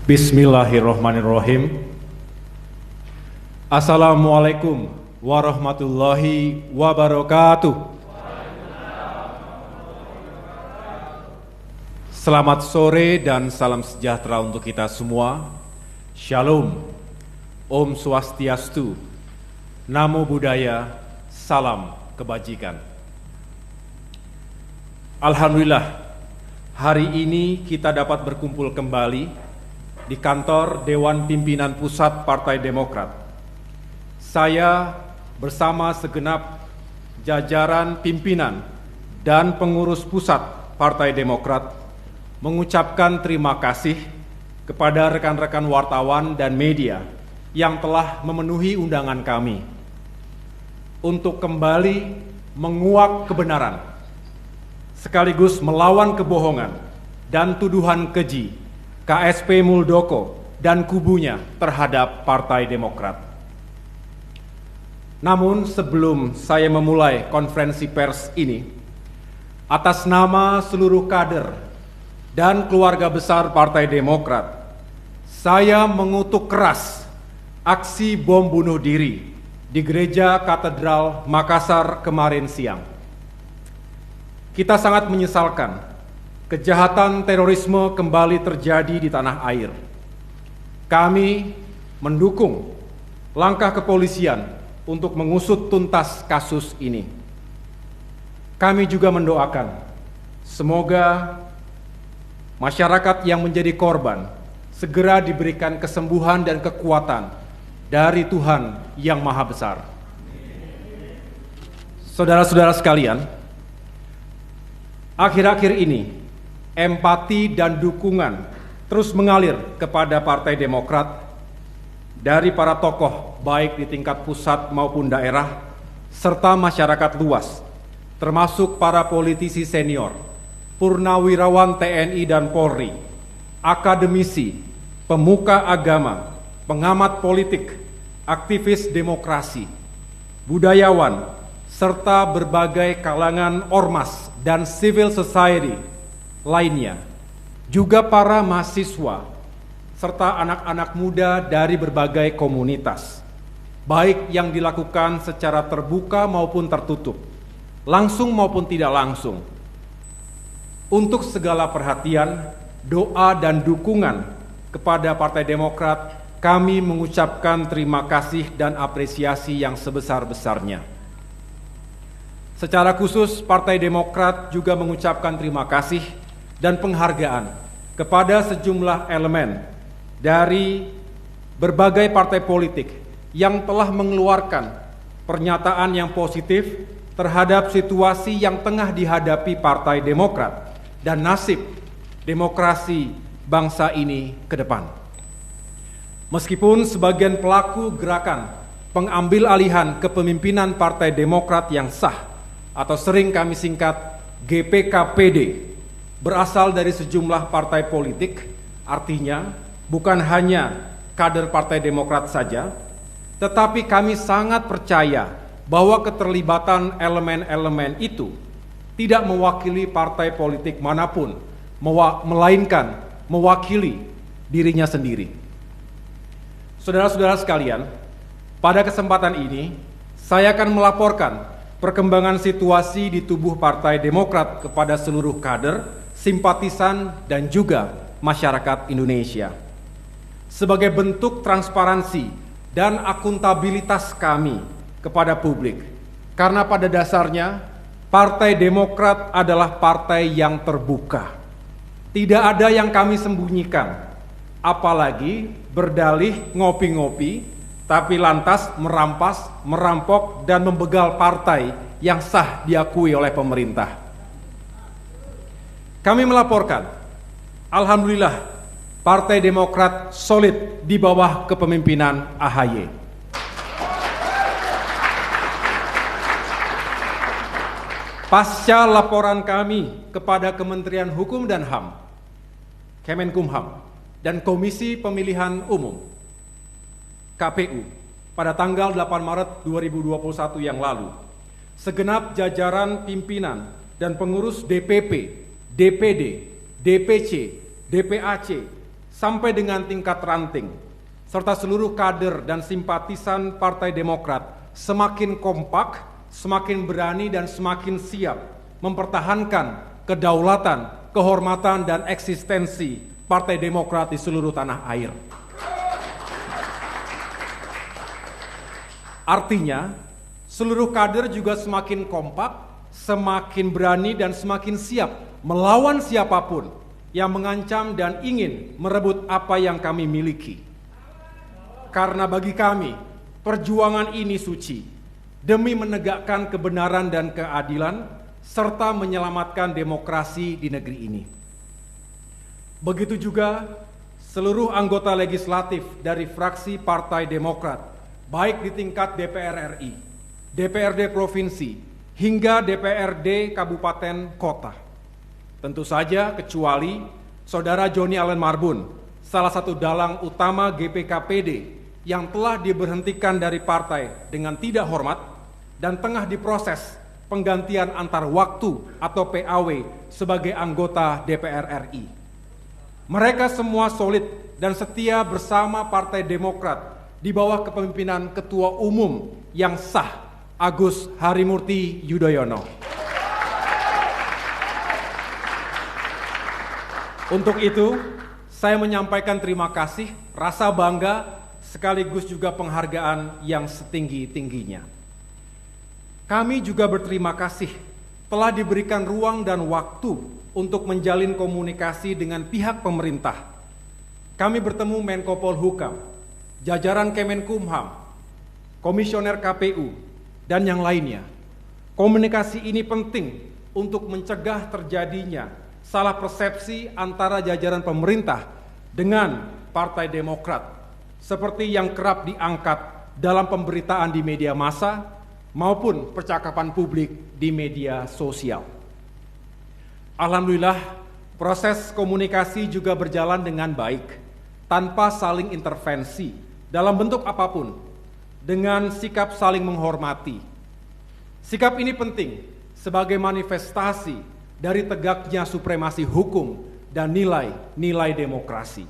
Bismillahirrahmanirrahim. Assalamualaikum warahmatullahi wabarakatuh. Selamat sore dan salam sejahtera untuk kita semua. Shalom, Om Swastiastu, Namo Buddhaya, salam kebajikan. Alhamdulillah, hari ini kita dapat berkumpul kembali di kantor Dewan Pimpinan Pusat Partai Demokrat. Saya bersama segenap jajaran pimpinan dan pengurus pusat Partai Demokrat mengucapkan terima kasih kepada rekan-rekan wartawan dan media yang telah memenuhi undangan kami untuk kembali menguak kebenaran sekaligus melawan kebohongan dan tuduhan keji KSP Muldoko dan kubunya terhadap Partai Demokrat. Namun sebelum saya memulai konferensi pers ini, atas nama seluruh kader dan keluarga besar Partai Demokrat, saya mengutuk keras aksi bom bunuh diri di Gereja Katedral Makassar kemarin siang. Kita sangat menyesalkan kejahatan terorisme kembali terjadi di tanah air. Kami mendukung langkah kepolisian untuk mengusut tuntas kasus ini. Kami juga mendoakan semoga masyarakat yang menjadi korban segera diberikan kesembuhan dan kekuatan dari Tuhan yang Maha Besar. Saudara-saudara sekalian, akhir-akhir ini empati dan dukungan terus mengalir kepada Partai Demokrat dari para tokoh baik di tingkat pusat maupun daerah serta masyarakat luas, termasuk para politisi senior, purnawirawan TNI dan Polri, akademisi, pemuka agama, pengamat politik, aktivis demokrasi, budayawan, serta berbagai kalangan ormas dan civil society lainnya, juga para mahasiswa, serta anak-anak muda dari berbagai komunitas, baik yang dilakukan secara terbuka maupun tertutup, langsung maupun tidak langsung. Untuk segala perhatian, doa dan dukungan kepada Partai Demokrat, kami mengucapkan terima kasih dan apresiasi yang sebesar-besarnya. Secara khusus, Partai Demokrat juga mengucapkan terima kasih dan penghargaan kepada sejumlah elemen dari berbagai partai politik yang telah mengeluarkan pernyataan yang positif terhadap situasi yang tengah dihadapi Partai Demokrat dan nasib demokrasi bangsa ini ke depan. Meskipun sebagian pelaku gerakan pengambil alihan kepemimpinan Partai Demokrat yang sah atau sering kami singkat GPKPD berasal dari sejumlah partai politik, artinya bukan hanya kader Partai Demokrat saja, tetapi kami sangat percaya bahwa keterlibatan elemen-elemen itu tidak mewakili partai politik manapun, melainkan mewakili dirinya sendiri. Saudara-saudara sekalian, pada kesempatan ini saya akan melaporkan perkembangan situasi di tubuh Partai Demokrat kepada seluruh kader, simpatisan, dan juga masyarakat Indonesia. Sebagai bentuk transparansi dan akuntabilitas kami kepada publik, karena pada dasarnya Partai Demokrat adalah partai yang terbuka. Tidak ada yang kami sembunyikan, apalagi berdalih ngopi-ngopi, tapi lantas merampas, merampok, dan membegal partai yang sah diakui oleh pemerintah. Kami melaporkan, alhamdulillah, Partai Demokrat solid di bawah kepemimpinan AHY. Pasca laporan kami kepada Kementerian Hukum dan HAM, Kemenkumham, dan Komisi Pemilihan Umum, KPU, pada tanggal 8 Maret 2021 yang lalu, segenap jajaran pimpinan dan pengurus DPP, DPD, DPC, DPAC, sampai dengan tingkat ranting, serta seluruh kader dan simpatisan Partai Demokrat semakin kompak, semakin berani dan semakin siap mempertahankan kedaulatan, kehormatan dan eksistensi Partai Demokrat di seluruh tanah air. Artinya, seluruh kader juga semakin kompak, semakin berani dan semakin siap melawan siapapun yang mengancam dan ingin merebut apa yang kami miliki. Karena bagi kami, perjuangan ini suci, demi menegakkan kebenaran dan keadilan, serta menyelamatkan demokrasi di negeri ini. Begitu juga seluruh anggota legislatif dari fraksi Partai Demokrat, baik di tingkat DPR RI, DPRD Provinsi, hingga DPRD Kabupaten Kota. Tentu saja kecuali Saudara Joni Allen Marbun, salah satu dalang utama GPKPD yang telah diberhentikan dari partai dengan tidak hormat dan tengah diproses penggantian antar waktu atau PAW sebagai anggota DPR RI. Mereka semua solid dan setia bersama Partai Demokrat di bawah kepemimpinan Ketua Umum yang sah, Agus Harimurti Yudhoyono. Untuk itu, saya menyampaikan terima kasih, rasa bangga, sekaligus juga penghargaan yang setinggi-tingginya. Kami juga berterima kasih telah diberikan ruang dan waktu untuk menjalin komunikasi dengan pihak pemerintah. Kami bertemu Menko Polhukam, jajaran Kemenkumham, Komisioner KPU, dan yang lainnya. Komunikasi ini penting untuk mencegah terjadinya salah persepsi antara jajaran pemerintah dengan Partai Demokrat, seperti yang kerap diangkat dalam pemberitaan di media massa maupun percakapan publik di media sosial. Alhamdulillah, proses komunikasi juga berjalan dengan baik, tanpa saling intervensi dalam bentuk apapun, dengan sikap saling menghormati. Sikap ini penting sebagai manifestasi dari tegaknya supremasi hukum dan nilai-nilai demokrasi.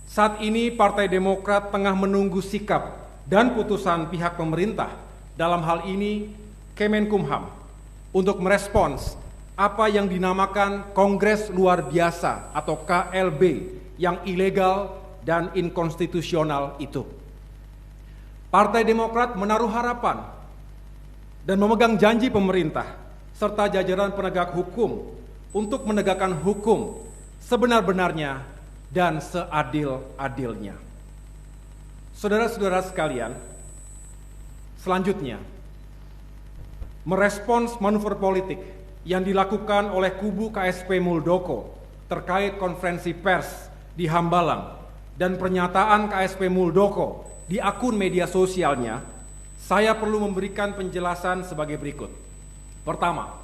Saat ini Partai Demokrat tengah menunggu sikap dan putusan pihak pemerintah, dalam hal ini Kemenkumham, untuk merespons apa yang dinamakan Kongres Luar Biasa atau KLB yang ilegal dan inkonstitusional itu. Partai Demokrat menaruh harapan dan memegang janji pemerintah serta jajaran penegak hukum untuk menegakkan hukum sebenar-benarnya dan seadil-adilnya. Saudara-saudara sekalian, selanjutnya, merespons manuver politik yang dilakukan oleh kubu KSP Muldoko terkait konferensi pers di Hambalang dan pernyataan KSP Muldoko di akun media sosialnya, saya perlu memberikan penjelasan sebagai berikut. Pertama,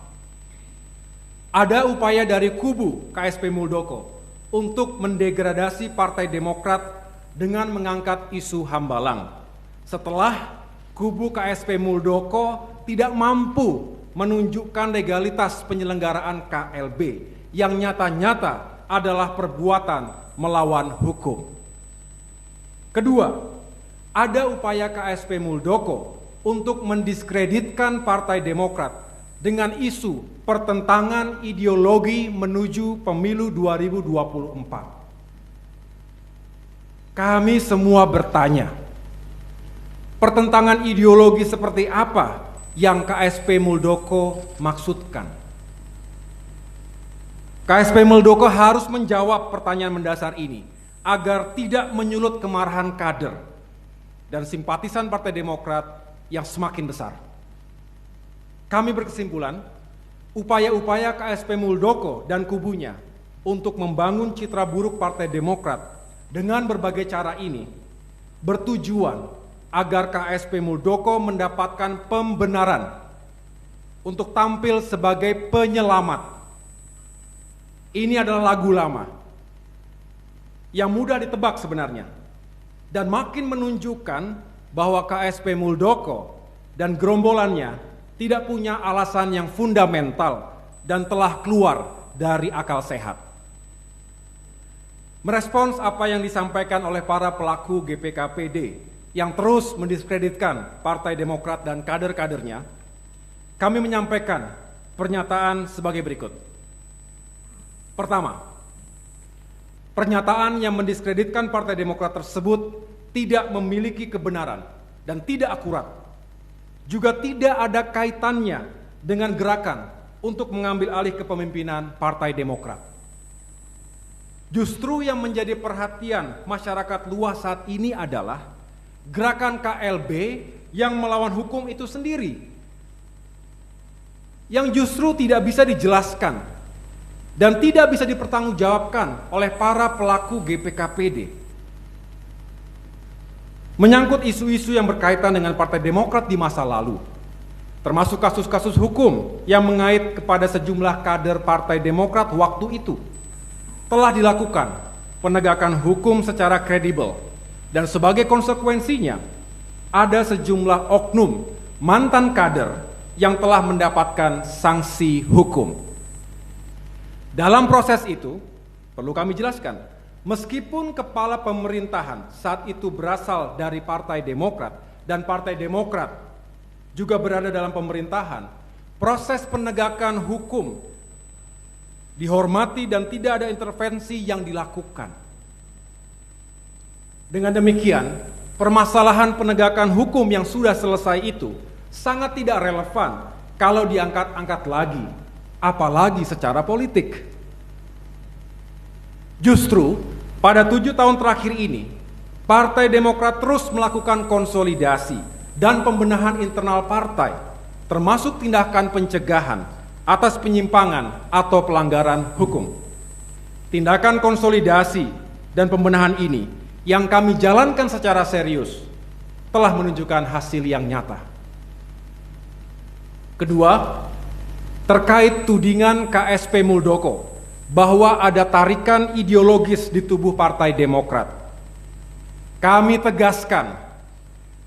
ada upaya dari kubu KSP Muldoko untuk mendegradasi Partai Demokrat dengan mengangkat isu Hambalang setelah kubu KSP Muldoko tidak mampu menunjukkan legalitas penyelenggaraan KLB yang nyata-nyata adalah perbuatan melawan hukum. Kedua, ada upaya KSP Muldoko untuk mendiskreditkan Partai Demokrat dengan isu pertentangan ideologi menuju pemilu 2024. Kami semua bertanya, pertentangan ideologi seperti apa yang KSP Muldoko maksudkan? KSP Muldoko harus menjawab pertanyaan mendasar ini agar tidak menyulut kemarahan kader dan simpatisan Partai Demokrat yang semakin besar. Kami berkesimpulan, upaya-upaya KSP Muldoko dan kubunya untuk membangun citra buruk Partai Demokrat dengan berbagai cara ini bertujuan agar KSP Muldoko mendapatkan pembenaran untuk tampil sebagai penyelamat. Ini adalah lagu lama yang mudah ditebak sebenarnya dan makin menunjukkan bahwa KSP Muldoko dan gerombolannya tidak punya alasan yang fundamental dan telah keluar dari akal sehat. Merespons apa yang disampaikan oleh para pelaku GPKPD yang terus mendiskreditkan Partai Demokrat dan kader-kadernya, kami menyampaikan pernyataan sebagai berikut. Pertama, pernyataan yang mendiskreditkan Partai Demokrat tersebut tidak memiliki kebenaran dan tidak akurat. Juga tidak ada kaitannya dengan gerakan untuk mengambil alih kepemimpinan Partai Demokrat. Justru yang menjadi perhatian masyarakat luas saat ini adalah gerakan KLB yang melawan hukum itu sendiri, yang justru tidak bisa dijelaskan dan tidak bisa dipertanggungjawabkan oleh para pelaku GPKPD. Menyangkut isu-isu yang berkaitan dengan Partai Demokrat di masa lalu, termasuk kasus-kasus hukum yang mengait kepada sejumlah kader Partai Demokrat waktu itu, telah dilakukan penegakan hukum secara kredibel, dan sebagai konsekuensinya ada sejumlah oknum mantan kader yang telah mendapatkan sanksi hukum. Dalam proses itu, perlu kami jelaskan, meskipun kepala pemerintahan saat itu berasal dari Partai Demokrat dan Partai Demokrat juga berada dalam pemerintahan, proses penegakan hukum dihormati dan tidak ada intervensi yang dilakukan. Dengan demikian, permasalahan penegakan hukum yang sudah selesai itu sangat tidak relevan kalau diangkat-angkat lagi, apalagi secara politik. Justru pada 7 tahun terakhir ini, Partai Demokrat terus melakukan konsolidasi dan pembenahan internal partai, termasuk tindakan pencegahan atas penyimpangan atau pelanggaran hukum. Tindakan konsolidasi dan pembenahan ini yang kami jalankan secara serius telah menunjukkan hasil yang nyata. Kedua, terkait tudingan KSP Muldoko bahwa ada tarikan ideologis di tubuh Partai Demokrat. Kami tegaskan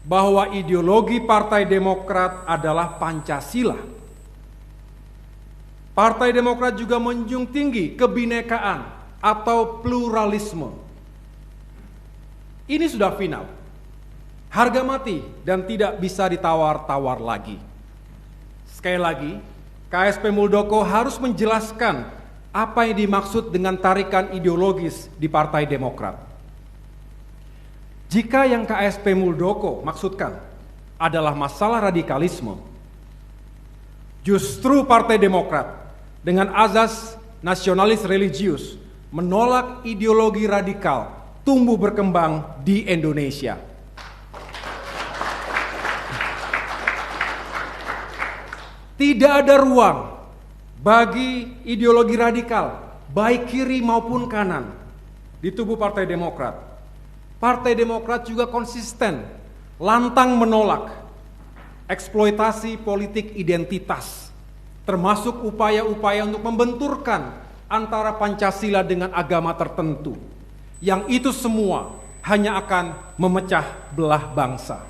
bahwa ideologi Partai Demokrat adalah Pancasila. Partai Demokrat juga menjunjung tinggi kebinekaan atau pluralisme. Ini sudah final, harga mati dan tidak bisa ditawar-tawar lagi. Sekali lagi, KSP Muldoko harus menjelaskan apa yang dimaksud dengan tarikan ideologis di Partai Demokrat. Jika yang KSP Muldoko maksudkan adalah masalah radikalisme, justru Partai Demokrat dengan azas nasionalis religius menolak ideologi radikal tumbuh berkembang di Indonesia. Tidak ada ruang bagi ideologi radikal, baik kiri maupun kanan, di tubuh Partai Demokrat. Partai Demokrat juga konsisten, lantang menolak eksploitasi politik identitas, termasuk upaya-upaya untuk membenturkan antara Pancasila dengan agama tertentu, yang itu semua hanya akan memecah belah bangsa.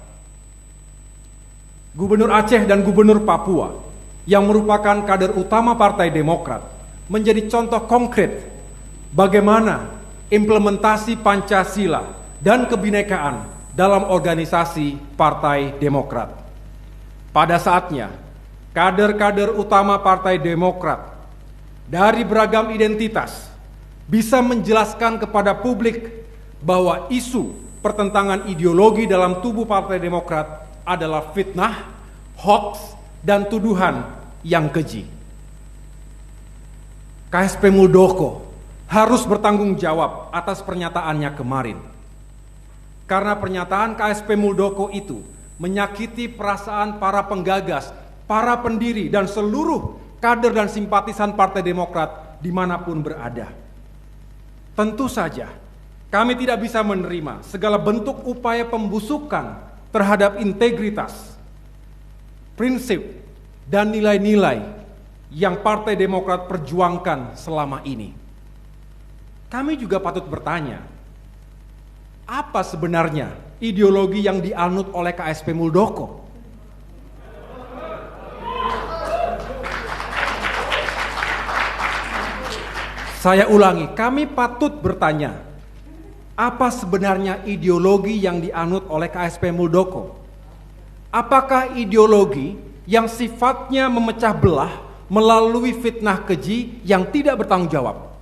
Gubernur Aceh dan Gubernur Papua yang merupakan kader utama Partai Demokrat menjadi contoh konkret bagaimana implementasi Pancasila dan kebinekaan dalam organisasi Partai Demokrat. Pada saatnya, kader-kader utama Partai Demokrat dari beragam identitas bisa menjelaskan kepada publik bahwa isu pertentangan ideologi dalam tubuh Partai Demokrat adalah fitnah, hoax, dan tuduhan yang keji. KSP Muldoko harus bertanggung jawab atas pernyataannya kemarin. Karena pernyataan KSP Muldoko itu menyakiti perasaan para penggagas, para pendiri, dan seluruh kader dan simpatisan Partai Demokrat dimanapun berada. Tentu saja, kami tidak bisa menerima segala bentuk upaya pembusukan terhadap integritas, prinsip, dan nilai-nilai yang Partai Demokrat perjuangkan selama ini. Kami juga patut bertanya, apa sebenarnya ideologi yang dianut oleh KSP Muldoko? Saya ulangi, kami patut bertanya, apa sebenarnya ideologi yang dianut oleh KSP Muldoko? Apakah ideologi yang sifatnya memecah belah melalui fitnah keji yang tidak bertanggung jawab?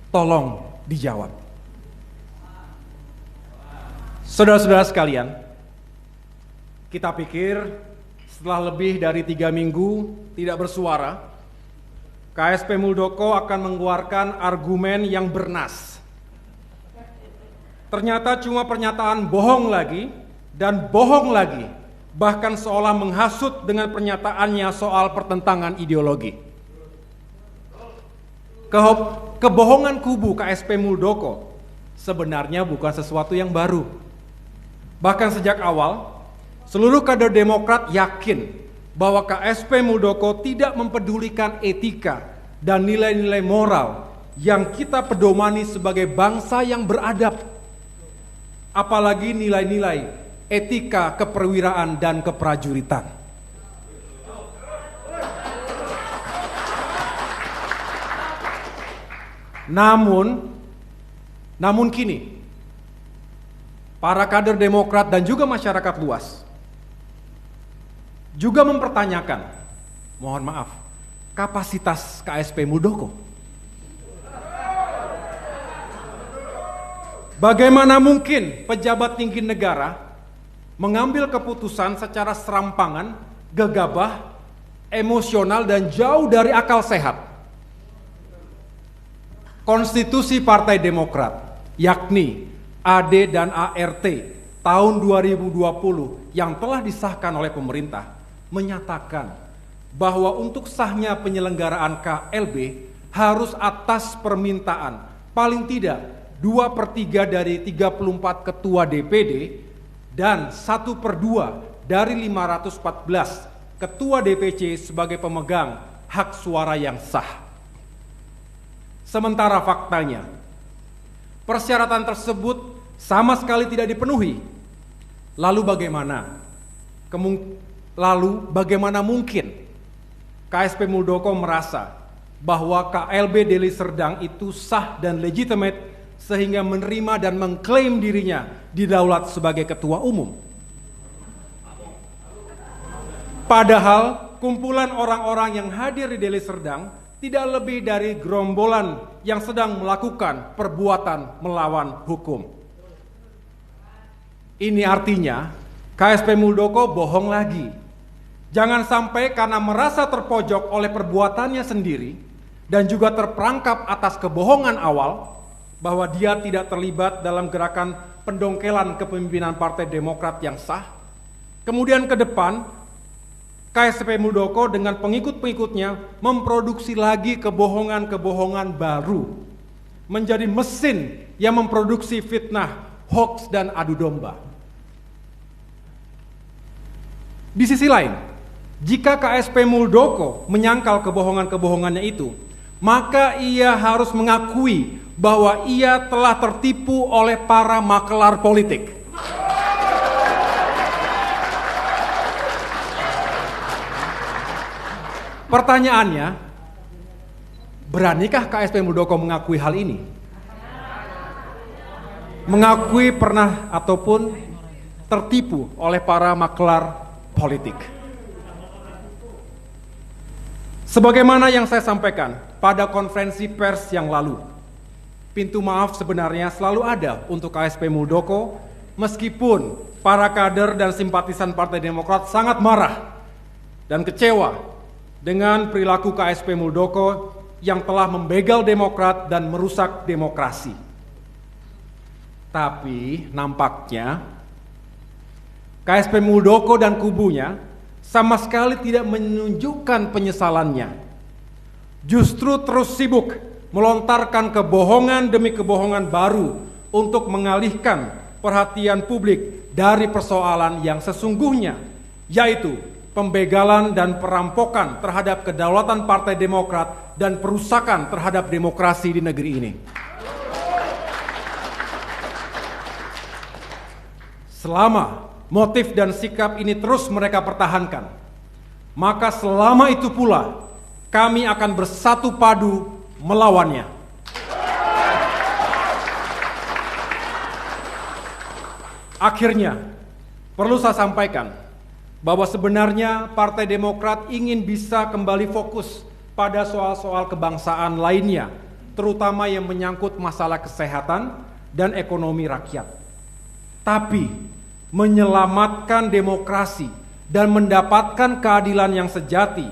Tolong dijawab. Saudara-saudara sekalian, kita pikir setelah lebih dari 3 minggu tidak bersuara, KSP Muldoko akan mengeluarkan argumen yang bernas. Ternyata cuma pernyataan bohong lagi dan bohong lagi, bahkan seolah menghasut dengan pernyataannya soal pertentangan ideologi. Kebohongan kubu KSP Muldoko sebenarnya bukan sesuatu yang baru. Bahkan sejak awal, seluruh kader Demokrat yakin bahwa KSP Muldoko tidak mempedulikan etika dan nilai-nilai moral yang kita pedomani sebagai bangsa yang beradab. Apalagi nilai-nilai etika keperwiraan dan keprajuritan. Namun kini, para kader Demokrat dan juga masyarakat luas juga mempertanyakan, mohon maaf, kapasitas KSP Muldoko. Bagaimana mungkin pejabat tinggi negara mengambil keputusan secara serampangan, gegabah, emosional, dan jauh dari akal sehat? Konstitusi Partai Demokrat, yakni AD dan ART tahun 2020 yang telah disahkan oleh pemerintah, menyatakan bahwa untuk sahnya penyelenggaraan KLB harus atas permintaan paling tidak 2/3 dari 34 ketua DPD dan 1/2 dari 514 ketua DPC sebagai pemegang hak suara yang sah. Sementara faktanya, persyaratan tersebut sama sekali tidak dipenuhi. Lalu bagaimana mungkin KSP Muldoko merasa bahwa KLB Deli Serdang itu sah dan legitimate sehingga menerima dan mengklaim dirinya didaulat sebagai ketua umum? Padahal kumpulan orang-orang yang hadir di Deli Serdang tidak lebih dari gerombolan yang sedang melakukan perbuatan melawan hukum. Ini artinya KSP Muldoko bohong lagi. Jangan sampai karena merasa terpojok oleh perbuatannya sendiri dan juga terperangkap atas kebohongan awal bahwa dia tidak terlibat dalam gerakan pendongkelan kepemimpinan Partai Demokrat yang sah, kemudian ke depan KSP Muldoko dengan pengikut-pengikutnya memproduksi lagi kebohongan-kebohongan baru, menjadi mesin yang memproduksi fitnah, hoaks, dan adu domba. Di sisi lain, jika KSP Muldoko menyangkal kebohongan-kebohongannya itu, maka ia harus mengakui bahwa ia telah tertipu oleh para makelar politik. Pertanyaannya, beranikah KSP Muldoko mengakui hal ini? Mengakui pernah ataupun tertipu oleh para makelar politik. Sebagaimana yang saya sampaikan pada konferensi pers yang lalu, pintu maaf sebenarnya selalu ada untuk KSP Muldoko, meskipun para kader dan simpatisan Partai Demokrat sangat marah dan kecewa dengan perilaku KSP Muldoko yang telah membegal Demokrat dan merusak demokrasi. Tapi nampaknya KSP Muldoko dan kubunya sama sekali tidak menunjukkan penyesalannya. Justru terus sibuk melontarkan kebohongan demi kebohongan baru untuk mengalihkan perhatian publik dari persoalan yang sesungguhnya, yaitu pembegalan dan perampokan terhadap kedaulatan Partai Demokrat dan perusakan terhadap demokrasi di negeri ini. Selama motif dan sikap ini terus mereka pertahankan, maka selama itu pula kami akan bersatu padu melawannya. Akhirnya, perlu saya sampaikan bahwa sebenarnya Partai Demokrat ingin bisa kembali fokus pada soal-soal kebangsaan lainnya, terutama yang menyangkut masalah kesehatan dan ekonomi rakyat. Tapi, menyelamatkan demokrasi dan mendapatkan keadilan yang sejati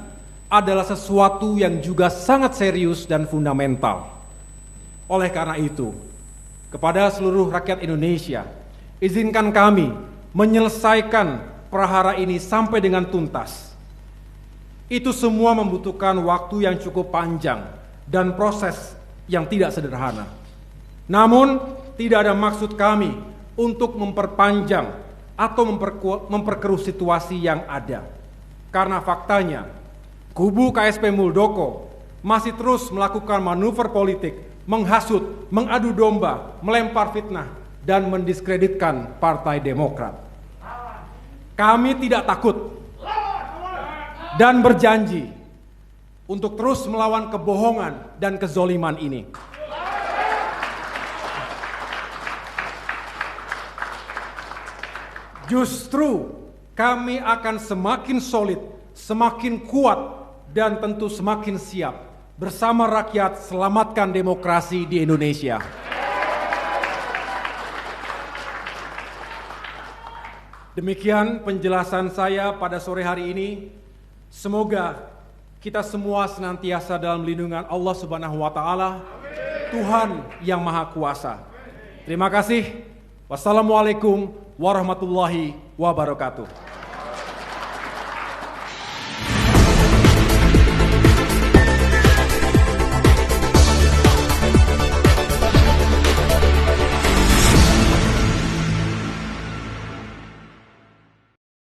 adalah sesuatu yang juga sangat serius dan fundamental. Oleh karena itu, kepada seluruh rakyat Indonesia, izinkan kami menyelesaikan prahara ini sampai dengan tuntas. Itu semua membutuhkan waktu yang cukup panjang dan proses yang tidak sederhana. Namun, tidak ada maksud kami untuk memperpanjang atau memperkeruh situasi yang ada. Karena faktanya, kubu KSP Muldoko masih terus melakukan manuver politik, menghasut, mengadu domba, melempar fitnah, dan mendiskreditkan Partai Demokrat. Kami tidak takut dan berjanji untuk terus melawan kebohongan dan kezoliman ini. Justru kami akan semakin solid, semakin kuat, dan tentu semakin siap bersama rakyat selamatkan demokrasi di Indonesia. Demikian penjelasan saya pada sore hari ini. Semoga kita semua senantiasa dalam lindungan Allah Subhanahu wa Ta'ala, Tuhan yang Maha Kuasa. Terima kasih. Wassalamualaikum warahmatullahi wabarakatuh.